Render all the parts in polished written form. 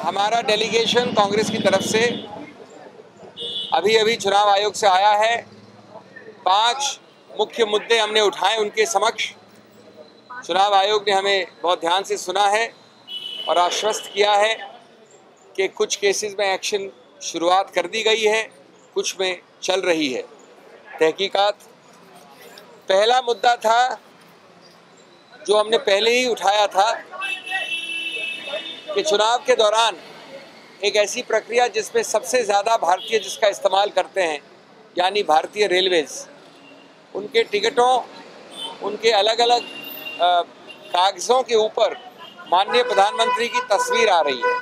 हमारा डेलीगेशन कांग्रेस की तरफ से अभी चुनाव आयोग से आया है। 5 मुख्य मुद्दे हमने उठाए उनके समक्ष। चुनाव आयोग ने हमें बहुत ध्यान से सुना है और आश्वस्त किया है कि कुछ केसेस में एक्शन शुरुआत कर दी गई है, कुछ में चल रही है तहकीकात। पहला मुद्दा था जो हमने पहले ही उठाया था कि चुनाव के दौरान एक ऐसी प्रक्रिया जिसमें सबसे ज़्यादा भारतीय जिसका इस्तेमाल करते हैं, यानी भारतीय रेलवेज़, उनके टिकटों, उनके अलग अलग कागज़ों के ऊपर माननीय प्रधानमंत्री की तस्वीर आ रही है।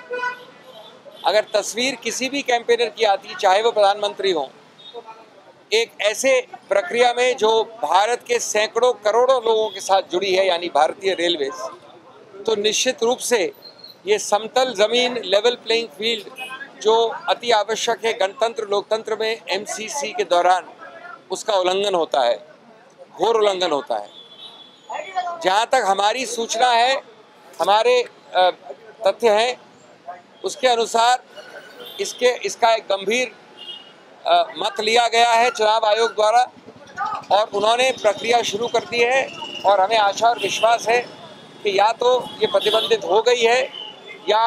अगर तस्वीर किसी भी कैंपेनर की आती, चाहे वो प्रधानमंत्री हो, एक ऐसे प्रक्रिया में जो भारत के सैकड़ों करोड़ों लोगों के साथ जुड़ी है, यानी भारतीय रेलवेज़, तो निश्चित रूप से ये समतल ज़मीन, लेवल प्लेइंग फील्ड जो अति आवश्यक है गणतंत्र लोकतंत्र में, एमसीसी के दौरान उसका उल्लंघन होता है, घोर उल्लंघन होता है। जहाँ तक हमारी सूचना है, हमारे तथ्य हैं, उसके अनुसार इसका एक गंभीर मत लिया गया है चुनाव आयोग द्वारा और उन्होंने प्रक्रिया शुरू कर दी है। और हमें आशा और विश्वास है कि या तो ये प्रतिबंधित हो गई है या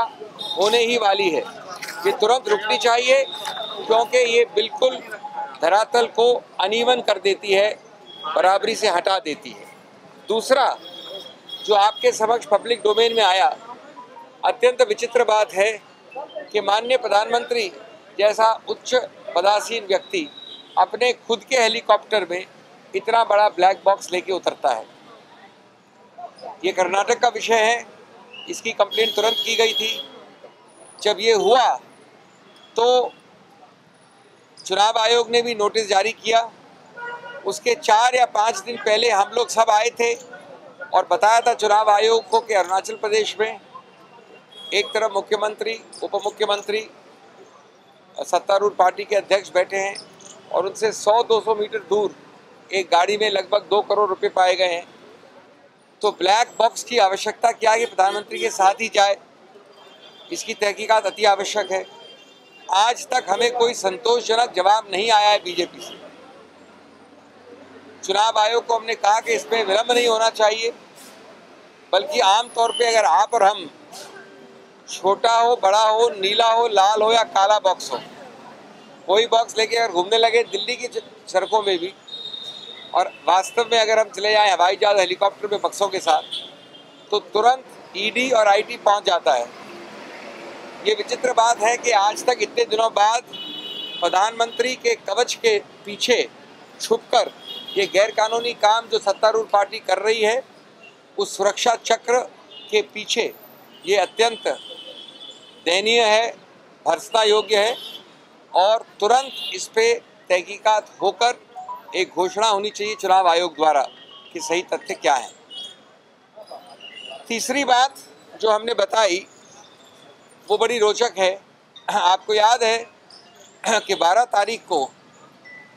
होने ही वाली है। ये तुरंत रुकनी चाहिए क्योंकि ये बिल्कुल धरातल को अनइवन कर देती है, बराबरी से हटा देती है। दूसरा जो आपके समक्ष पब्लिक डोमेन में आया, अत्यंत विचित्र बात है कि माननीय प्रधानमंत्री जैसा उच्च पदासीन व्यक्ति अपने खुद के हेलीकॉप्टर में इतना बड़ा ब्लैक बॉक्स लेके उतरता है। ये कर्नाटक का विषय है, इसकी कंप्लेंट तुरंत की गई थी। जब ये हुआ तो चुनाव आयोग ने भी नोटिस जारी किया। उसके 4 या 5 दिन पहले हम लोग सब आए थे और बताया था चुनाव आयोग को कि अरुणाचल प्रदेश में एक तरफ मुख्यमंत्री, उप मुख्यमंत्री, सत्तारूढ़ पार्टी के अध्यक्ष बैठे हैं और उनसे 100-200 मीटर दूर एक गाड़ी में लगभग 2 करोड़ रुपए पाए गए हैं। तो ब्लैक बॉक्स की आवश्यकता क्या है कि प्रधानमंत्री के साथ ही जाए? इसकी तहकीकात अति आवश्यक है। आज तक हमें कोई संतोषजनक जवाब नहीं आया है बीजेपी से। चुनाव आयोग को हमने कहा कि इसमें विलंब नहीं होना चाहिए, बल्कि आमतौर पे अगर आप और हम, छोटा हो, बड़ा हो, नीला हो, लाल हो या काला बॉक्स हो, कोई बॉक्स लेके अगर घूमने लगे दिल्ली की सड़कों में भी, और वास्तव में अगर हम चले जाएं हवाई जहाज, हेलीकॉप्टर में बक्सों के साथ, तो तुरंत ईडी और आईटी पहुंच जाता है। ये विचित्र बात है कि आज तक इतने दिनों बाद प्रधानमंत्री के कवच के पीछे छुपकर ये गैरकानूनी काम जो सत्तारूढ़ पार्टी कर रही है, उस सुरक्षा चक्र के पीछे ये अत्यंत दयनीय है, भर्त्सना योग्य है और तुरंत इस पे तहकीकात होकर एक घोषणा होनी चाहिए चुनाव आयोग द्वारा कि सही तथ्य क्या है। तीसरी बात जो हमने बताई वो बड़ी रोचक है। आपको याद है कि 12 तारीख को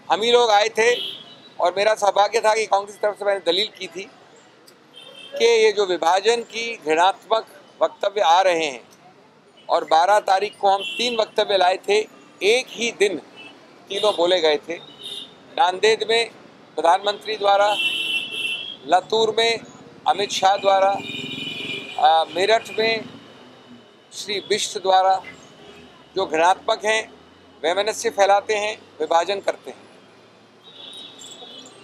हम ही लोग आए थे और मेरा सौभाग्य था कि कांग्रेस की तरफ से मैंने दलील की थी कि ये जो विभाजन की घृणात्मक वक्तव्य आ रहे हैं, और 12 तारीख को हम 3 वक्तव्य लाए थे, एक ही दिन तीनों बोले गए थे। नांदेड़ में प्रधानमंत्री द्वारा, लातूर में अमित शाह द्वारा, मेरठ में श्री बिष्ट द्वारा, जो घृणात्मक हैं, वैमनस्य फैलाते हैं, विभाजन करते हैं।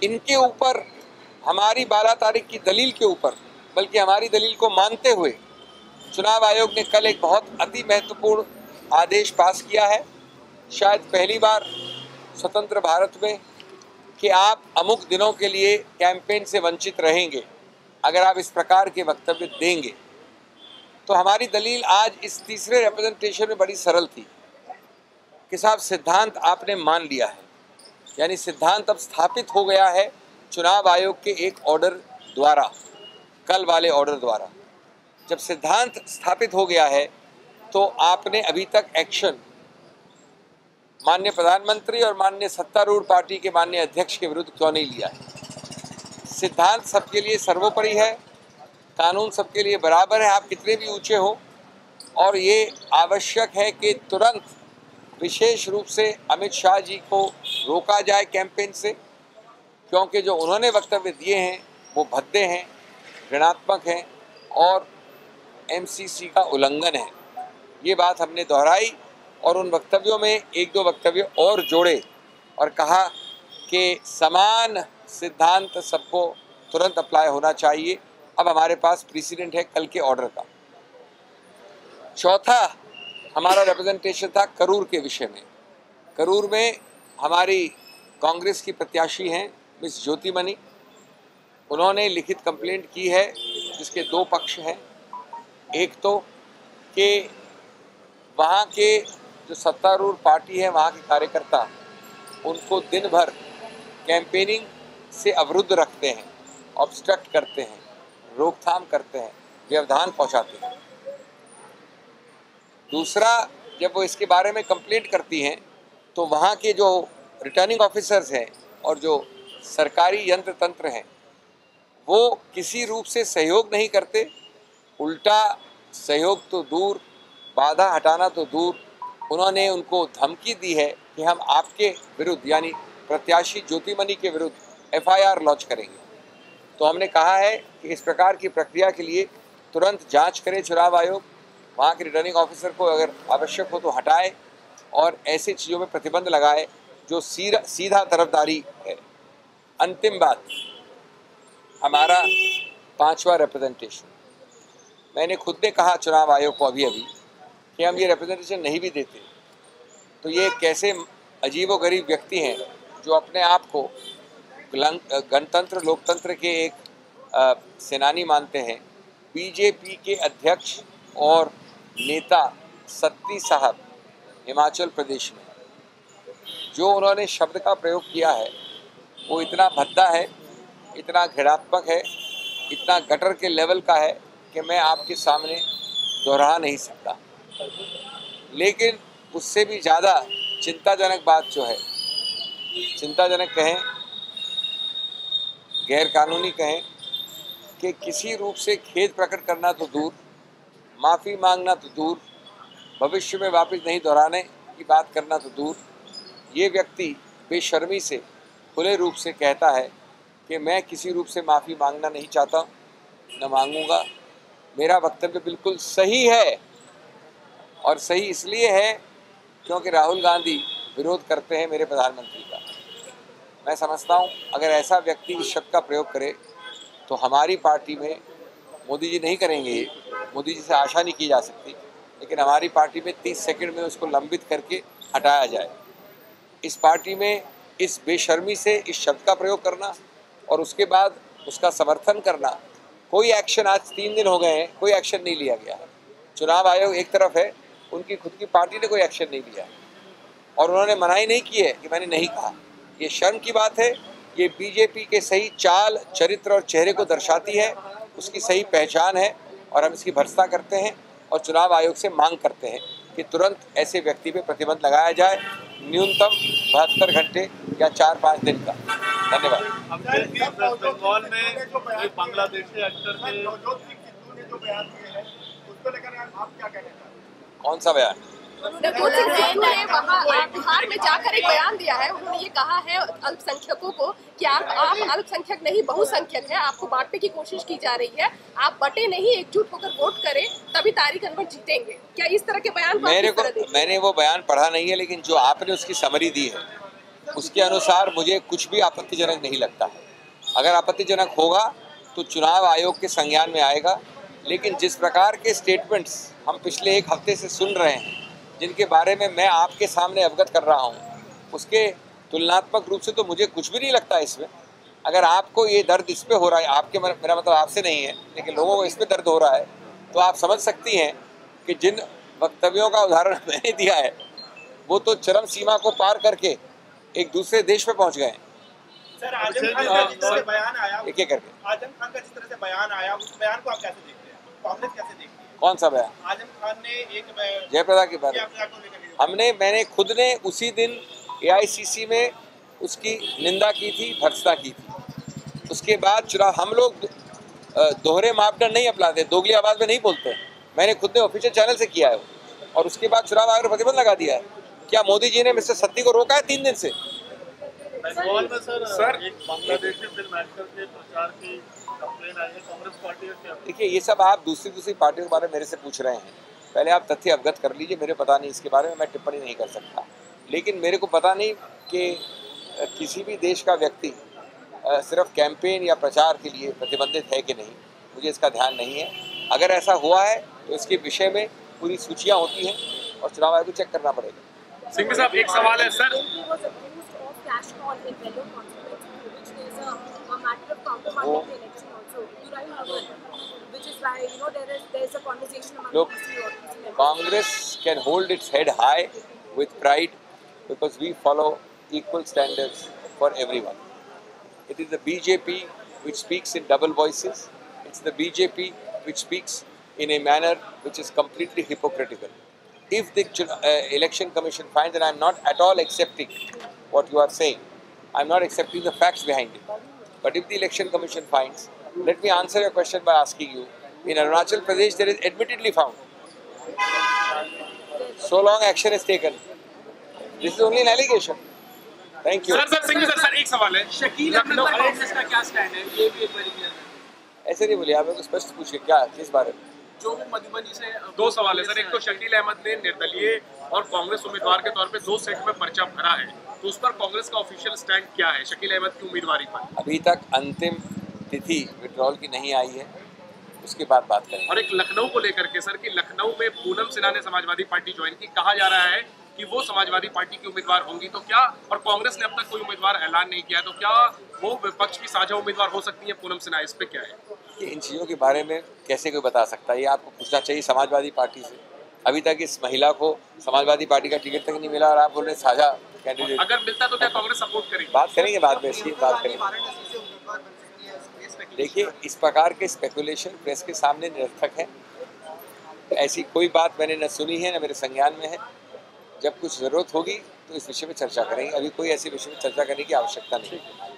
इनके ऊपर हमारी 12 तारीख की दलील के ऊपर, बल्कि हमारी दलील को मानते हुए चुनाव आयोग ने कल एक बहुत अति महत्वपूर्ण आदेश पास किया है, शायद पहली बार स्वतंत्र भारत में, कि आप अमुक दिनों के लिए कैंपेन से वंचित रहेंगे अगर आप इस प्रकार के वक्तव्य देंगे। तो हमारी दलील आज इस तीसरे रिप्रेजेंटेशन में बड़ी सरल थी कि साहब सिद्धांत आपने मान लिया है, यानी सिद्धांत अब स्थापित हो गया है चुनाव आयोग के एक ऑर्डर द्वारा, कल वाले ऑर्डर द्वारा। जब सिद्धांत स्थापित हो गया है तो आपने अभी तक एक्शन माननीय प्रधानमंत्री और माननीय सत्तारूढ़ पार्टी के माननीय अध्यक्ष के विरुद्ध क्यों नहीं लिया है? सिद्धांत सबके लिए सर्वोपरि है, कानून सबके लिए बराबर है, आप कितने भी ऊंचे हो। और ये आवश्यक है कि तुरंत विशेष रूप से अमित शाह जी को रोका जाए कैंपेन से, क्योंकि जो उन्होंने वक्तव्य दिए हैं वो भद्दे हैं, ऋणात्मक हैं और एमसीसी का उल्लंघन है। ये बात हमने दोहराई और उन वक्तव्यों में एक दो वक्तव्य और जोड़े और कहा कि समान सिद्धांत सबको तुरंत अप्लाई होना चाहिए। अब हमारे पास प्रेसिडेंट है कल के ऑर्डर का। चौथा हमारा रिप्रेजेंटेशन था करूर के विषय में। करूर में हमारी कांग्रेस की प्रत्याशी हैं मिस ज्योतिमणि, उन्होंने लिखित कंप्लेंट की है जिसके दो पक्ष हैं। एक तो कि वहाँ के जो सत्तारूढ़ पार्टी है, वहाँ के कार्यकर्ता उनको दिन भर कैंपेनिंग से अवरुद्ध रखते हैं, ऑब्स्ट्रक्ट करते हैं, रोकथाम करते हैं, व्यवधान पहुँचाते हैं। दूसरा, जब वो इसके बारे में कंप्लेंट करती हैं तो वहाँ के जो रिटर्निंग ऑफिसर्स हैं और जो सरकारी यंत्र तंत्र हैं वो किसी रूप से सहयोग नहीं करते, उल्टा सहयोग तो दूर, बाधा हटाना तो दूर, उन्होंने उनको धमकी दी है कि हम आपके विरुद्ध यानी प्रत्याशी ज्योतिमणि के विरुद्ध एफआईआर लॉन्च करेंगे। तो हमने कहा है कि इस प्रकार की प्रक्रिया के लिए तुरंत जांच करे चुनाव आयोग, वहाँ के रिटर्निंग ऑफिसर को अगर आवश्यक हो तो हटाए और ऐसी चीज़ों में प्रतिबंध लगाए जो सीधा तरफदारी है। अंतिम बात, हमारा पांचवा रिप्रेजेंटेशन, मैंने खुद ने कहा चुनाव आयोग को अभी कि हम ये रिप्रेजेंटेशन नहीं भी देते तो ये कैसे अजीबोगरीब व्यक्ति हैं जो अपने आप को गणतंत्र लोकतंत्र के एक सेनानी मानते हैं। बीजेपी के अध्यक्ष और नेता सत्ती साहब हिमाचल प्रदेश में जो उन्होंने शब्द का प्रयोग किया है वो इतना भद्दा है, इतना घृणात्मक है, इतना गटर के लेवल का है कि मैं आपके सामने दोहरा नहीं सकता। लेकिन उससे भी ज़्यादा चिंताजनक बात जो है, चिंताजनक कहें, गैर कानूनी कहें, कि किसी रूप से खेद प्रकट करना तो दूर, माफ़ी मांगना तो दूर, भविष्य में वापस नहीं दोहराने की बात करना तो दूर, ये व्यक्ति बेशर्मी से खुले रूप से कहता है कि मैं किसी रूप से माफ़ी मांगना नहीं चाहता, न मांगूंगा। मेरा वक्तव्य बिल्कुल सही है और सही इसलिए है क्योंकि राहुल गांधी विरोध करते हैं मेरे प्रधानमंत्री का। मैं समझता हूँ अगर ऐसा व्यक्ति इस शब्द का प्रयोग करे तो हमारी पार्टी में मोदी जी नहीं करेंगे, मोदी जी से आशा नहीं की जा सकती, लेकिन हमारी पार्टी में 30 सेकंड में उसको लंबित करके हटाया जाए। इस पार्टी में इस बेशर्मी से इस शब्द का प्रयोग करना और उसके बाद उसका समर्थन करना, कोई एक्शन, आज 3 दिन हो गए हैं, कोई एक्शन नहीं लिया गया है। चुनाव आयोग एक तरफ है, उनकी खुद की पार्टी ने कोई एक्शन नहीं लिया और उन्होंने मनाही नहीं की है कि मैंने नहीं कहा। ये शर्म की बात है, ये बीजेपी के सही चाल, चरित्र और चेहरे को दर्शाती है, उसकी सही पहचान है और हम इसकी भर्त्सना करते हैं और चुनाव आयोग से मांग करते हैं कि तुरंत ऐसे व्यक्ति पे प्रतिबंध लगाया जाए, न्यूनतम 72 घंटे या 4-5 दिन का। धन्यवाद। बंगाल में एक बांग्लादेशी एक्टर ने जो बयान दिए हैं उसको लेकर आप क्या कहना चाहते हैं? कौन सा बयान? उन्होंने वहाँ बिहार में जाकर एक बयान दिया है। उन्होंने ये कहा है अल्पसंख्यकों को कि आप अल्पसंख्यक नहीं बहुसंख्यक है, आपको बांटने की कोशिश की जा रही है, आप बटे नहीं, एकजुट होकर वोट करें तभी तारिक अनवर जीतेंगे। क्या इस तरह के बयान मैंने वो बयान पढ़ा नहीं है, लेकिन जो आपने उसकी समरी दी है उसके अनुसार मुझे कुछ भी आपत्तिजनक नहीं लगता है। अगर आपत्तिजनक होगा तो चुनाव आयोग के संज्ञान में आएगा, लेकिन जिस प्रकार के स्टेटमेंट्स हम पिछले 1 हफ्ते से सुन रहे हैं, जिनके बारे में मैं आपके सामने अवगत कर रहा हूँ, उसके तुलनात्मक रूप से तो मुझे कुछ भी नहीं लगता इसमें। अगर आपको ये दर्द इस पे हो रहा है, आपके मेरा मतलब आपसे नहीं है, लेकिन लोगों को इस पे दर्द हो रहा है, तो आप समझ सकती हैं कि जिन वक्तव्यों का उदाहरण मैंने दिया है वो तो चरम सीमा को पार करके एक दूसरे देश में पहुँच गए। सर, आजम खान का जिस तरह से बयान आया, एक एक करके आजम खान का जिस तरह से बयान आया, उस बयान को आप कैसे देखते हैं? कांग्रेस कैसे देखती है? कौन सा बयान? आजम खान ने एक जयप्रदा के बारे में मैंने खुद ने उसी दिन AICC में उसकी निंदा की थी, भर्त्सना की थी। उसके बाद चुनाव, हम लोग दोहरे मापदंड नहीं अपनाते, दोगली आवाज़ में नहीं बोलते, मैंने खुद ने ऑफिशियल चैनल से किया है और उसके बाद चुनाव आयोग ने प्रतिबंध लगा दिया है। क्या मोदी जी ने मिस्टर सत्ती को रोका है 3 दिन से? बंगाल में सर एक बांग्लादेशी फिल्म एक्टर के प्रचार की कंप्लेन आई है, कांग्रेस पार्टी है क्या? देखिए, ये सब आप दूसरी पार्टियों के बारे में मेरे से पूछ रहे हैं। पहले आप तथ्य अवगत कर लीजिए, मेरे पता नहीं, इसके बारे में मैं टिप्पणी नहीं कर सकता। लेकिन मेरे को पता नहीं कि किसी भी देश का व्यक्ति सिर्फ कैंपेन या प्रचार के लिए प्रतिबंधित है कि नहीं, मुझे इसका ध्यान नहीं है। अगर ऐसा हुआ है तो इसके विषय में पूरी सूचियाँ होती हैं और चुनाव आयोग को चेक करना पड़ेगा। सिंह साहब, एक सवाल है sir. Look, Congress can hold its head high with pride because we follow equal standards for everyone. It is the BJP which speaks in double voices. It's the BJP which speaks in a manner which is completely hypocritical. If the election commission finds that I am not at all accepting what you are saying, I am not accepting the facts behind it. But if the election commission finds, let me answer your question by asking you, in Arunachal Pradesh there is admittedly found. So long action is taken. This is only an allegation. Thank you. Sir Singh sir एक सवाल है, शकील अहमद पर कांग्रेस का क्या stand है, ये भी एक बार क्लियर है। ऐसे नहीं बोलिए आप, मेरे को स्पष्ट पूछिए क्या, किस बारे में? जो मधुबनी से 2 सवाल है सर। एक तो शकील अहमद ने निर्दलीय और कांग्रेस उम्मीदवार के तौर पे 2 सेट में पर्चा भरा है, तो उस पर कांग्रेस का ऑफिशियल स्टैंड क्या है शकील अहमद की उम्मीदवारी पर? अभी तक अंतिम तिथि विड्रॉल की नहीं आई है, उसके बाद बात करेंगे। और एक लखनऊ को लेकर के सर कि लखनऊ में पूनम सिन्हा ने समाजवादी पार्टी ज्वाइन की, कहा जा रहा है कि वो समाजवादी पार्टी की उम्मीदवार होंगी, तो क्या, और कांग्रेस ने अब तक कोई उम्मीदवार ऐलान नहीं किया, तो क्या वो विपक्ष की साझा उम्मीदवार हो सकती है पूनम सिन्हा? इस पे क्या है? ये इन चीज़ों के बारे में कैसे कोई बता सकता है? ये आपको पूछना चाहिए समाजवादी पार्टी से। अभी तक इस महिला को समाजवादी पार्टी का टिकट तक नहीं मिला और आप बोल रहे हैं साझा कैंडिडेट। अगर मिलता तो क्या कांग्रेस सपोर्ट करेगी? बात करेंगे बाद में, इसकी बात करेंगे। देखिए, इस प्रकार के स्पेकुलेशन प्रेस के सामने निरर्थक है। ऐसी कोई बात मैंने न सुनी है, न मेरे संज्ञान में है। जब कुछ ज़रूरत होगी तो इस विषय में चर्चा करेंगे, अभी कोई ऐसे विषय में चर्चा करने की आवश्यकता नहीं है।